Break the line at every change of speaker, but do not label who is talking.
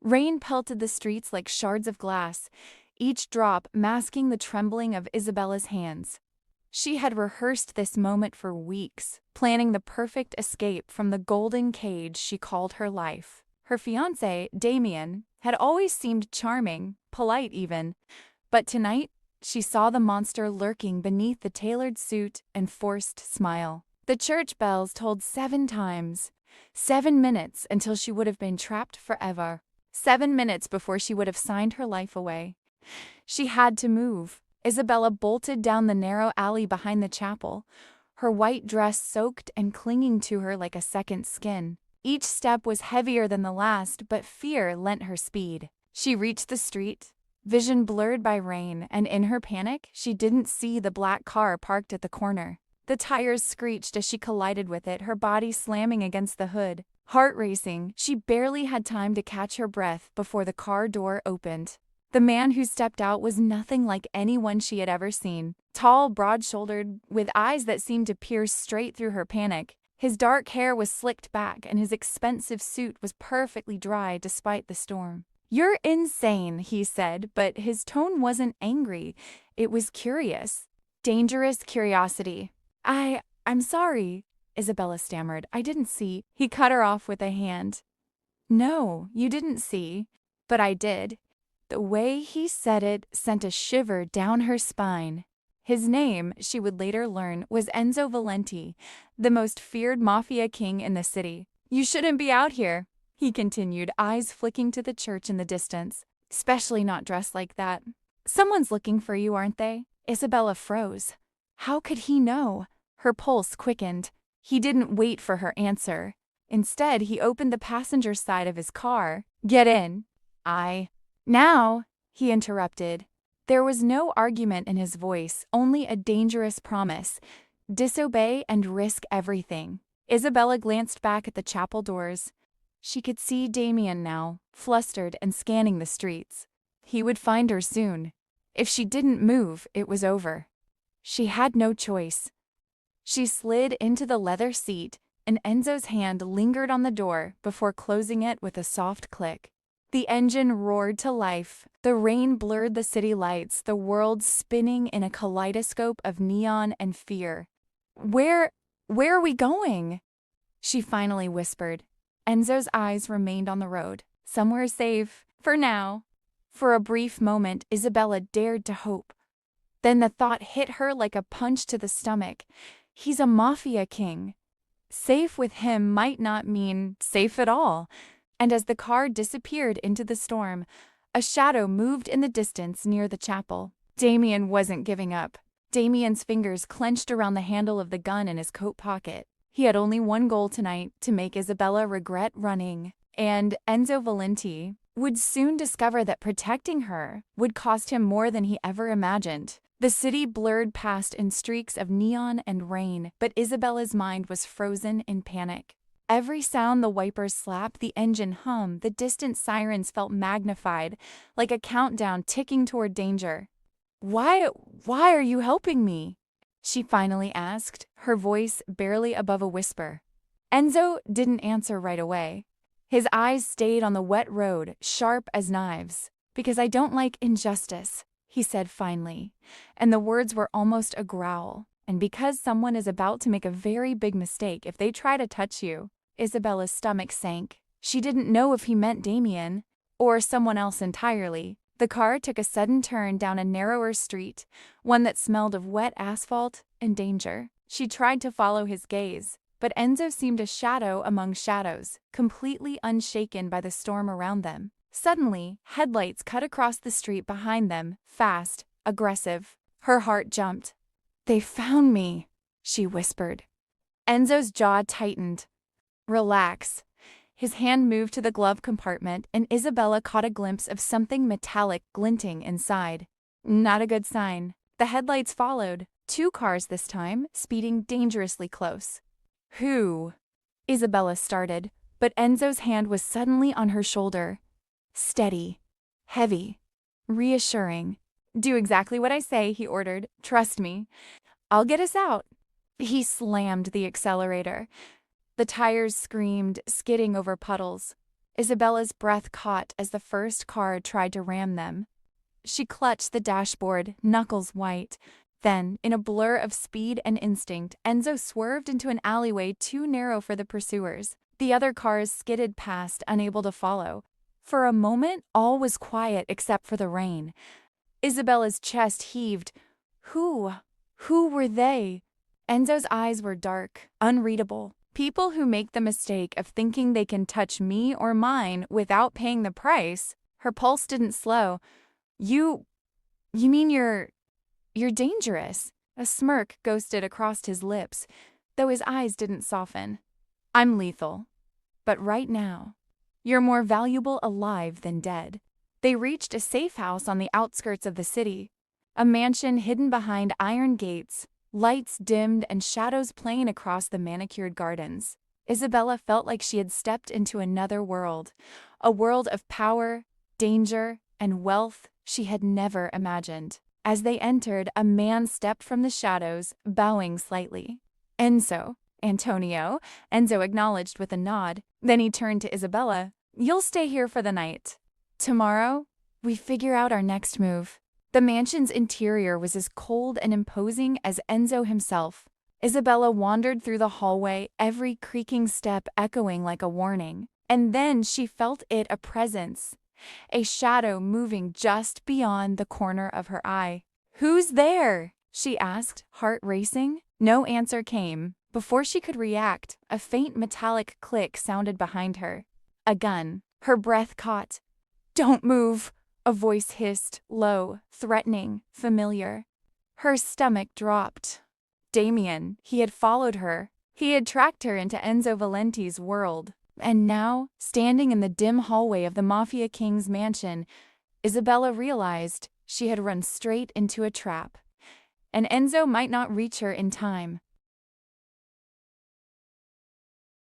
Rain pelted the streets like shards of glass, each drop masking the trembling of Isabella's hands. She had rehearsed this moment for weeks, planning the perfect escape from the golden cage she called her life. Her fiancé, Damien, had always seemed charming, polite even, but tonight she saw the monster lurking beneath the tailored suit and forced smile. The church bells tolled 7 times. 7 minutes until she would have been trapped forever. 7 minutes before she would have signed her life away. She had to move. Isabella bolted down the narrow alley behind the chapel, her white dress soaked and clinging to her like a second skin. Each step was heavier than the last, but fear lent her speed. She reached the street, vision blurred by rain, and in her panic, she didn't see the black car parked at the corner. The tires screeched as she collided with it, her body slamming against the hood. Heart racing, she barely had time to catch her breath before the car door opened. The man who stepped out was nothing like anyone she had ever seen. Tall, broad-shouldered, with eyes that seemed to pierce straight through her panic. His dark hair was slicked back, and his expensive suit was perfectly dry despite the storm. "You're insane," he said, but his tone wasn't angry. It was curious. Dangerous curiosity. I'm sorry," Isabella stammered. "I didn't see." He cut her off with a hand. "No, you didn't see, but I did." The way he said it sent a shiver down her spine. His name, she would later learn, was Enzo Valenti, the most feared Mafia king in the city. "You shouldn't be out here," he continued, eyes flicking to the church in the distance. "Especially not dressed like that." "Someone's looking for you, aren't they?" Isabella froze. How could he know? Her pulse quickened. He didn't wait for her answer. Instead, he opened the passenger side of his car. "Get in." Now," he interrupted. There was no argument in his voice, only a dangerous promise. Disobey and risk everything. Isabella glanced back at the chapel doors. She could see Damien now, flustered and scanning the streets. He would find her soon. If she didn't move, it was over. She had no choice. She slid into the leather seat, and Enzo's hand lingered on the door before closing it with a soft click. The engine roared to life. The rain blurred the city lights, the world spinning in a kaleidoscope of neon and fear. Where are we going?" she finally whispered. Enzo's eyes remained on the road. Somewhere safe, for now. For a brief moment, Isabella dared to hope. Then the thought hit her like a punch to the stomach. He's a Mafia king. Safe with him might not mean safe at all. And as the car disappeared into the storm, a shadow moved in the distance near the chapel. Damien wasn't giving up. Damien's fingers clenched around the handle of the gun in his coat pocket. He had only one goal tonight, to make Isabella regret running. And Enzo Valenti would soon discover that protecting her would cost him more than he ever imagined. The city blurred past in streaks of neon and rain, but Isabella's mind was frozen in panic. Every sound the wipers slapped, the engine hummed, the distant sirens felt magnified, like a countdown ticking toward danger. Why are you helping me?" she finally asked, her voice barely above a whisper. Enzo didn't answer right away. His eyes stayed on the wet road, sharp as knives. "Because I don't like injustice," he said finally, and the words were almost a growl. "And because someone is about to make a very big mistake if they try to touch you." Isabella's stomach sank. She didn't know if he meant Damien or someone else entirely. The car took a sudden turn down a narrower street, one that smelled of wet asphalt and danger. She tried to follow his gaze, but Enzo seemed a shadow among shadows, completely unshaken by the storm around them. Suddenly, headlights cut across the street behind them, fast, aggressive. Her heart jumped. "They found me," she whispered. Enzo's jaw tightened. "Relax." His hand moved to the glove compartment, and Isabella caught a glimpse of something metallic glinting inside. Not a good sign. The headlights followed, 2 cars this time, speeding dangerously close. "Who?" Isabella started, but Enzo's hand was suddenly on her shoulder. Steady, heavy, reassuring. "Do exactly what I say," he ordered. "Trust me. I'll get us out." He slammed the accelerator. The tires screamed, skidding over puddles. Isabella's breath caught as the first car tried to ram them. She clutched the dashboard, knuckles white. Then, in a blur of speed and instinct, Enzo swerved into an alleyway too narrow for the pursuers. The other cars skidded past, unable to follow. For a moment, all was quiet except for the rain. Isabella's chest heaved. Who were they? Enzo's eyes were dark, unreadable. People who make the mistake of thinking they can touch me or mine without paying the price. Her pulse didn't slow. You mean you're dangerous? A smirk ghosted across his lips, though his eyes didn't soften. I'm lethal. But right now, you're more valuable alive than dead. They reached a safe house on the outskirts of the city, a mansion hidden behind iron gates, lights dimmed and shadows playing across the manicured gardens. Isabella felt like she had stepped into another world, a world of power, danger, and wealth she had never imagined. As they entered, a man stepped from the shadows, bowing slightly. Antonio, Enzo acknowledged with a nod. Then he turned to Isabella. You'll stay here for the night. Tomorrow, we figure out our next move. The mansion's interior was as cold and imposing as Enzo himself. Isabella wandered through the hallway, every creaking step echoing like a warning. And then she felt a presence, a shadow moving just beyond the corner of her eye. Who's there? She asked, heart racing. No answer came. Before she could react, a faint metallic click sounded behind her. A gun. Her breath caught. Don't move! A voice hissed, low, threatening, familiar. Her stomach dropped. Damien, he had followed her. He had tracked her into Enzo Valenti's world. And now, standing in the dim hallway of the Mafia King's mansion, Isabella realized she had run straight into a trap. And Enzo might not reach her in time.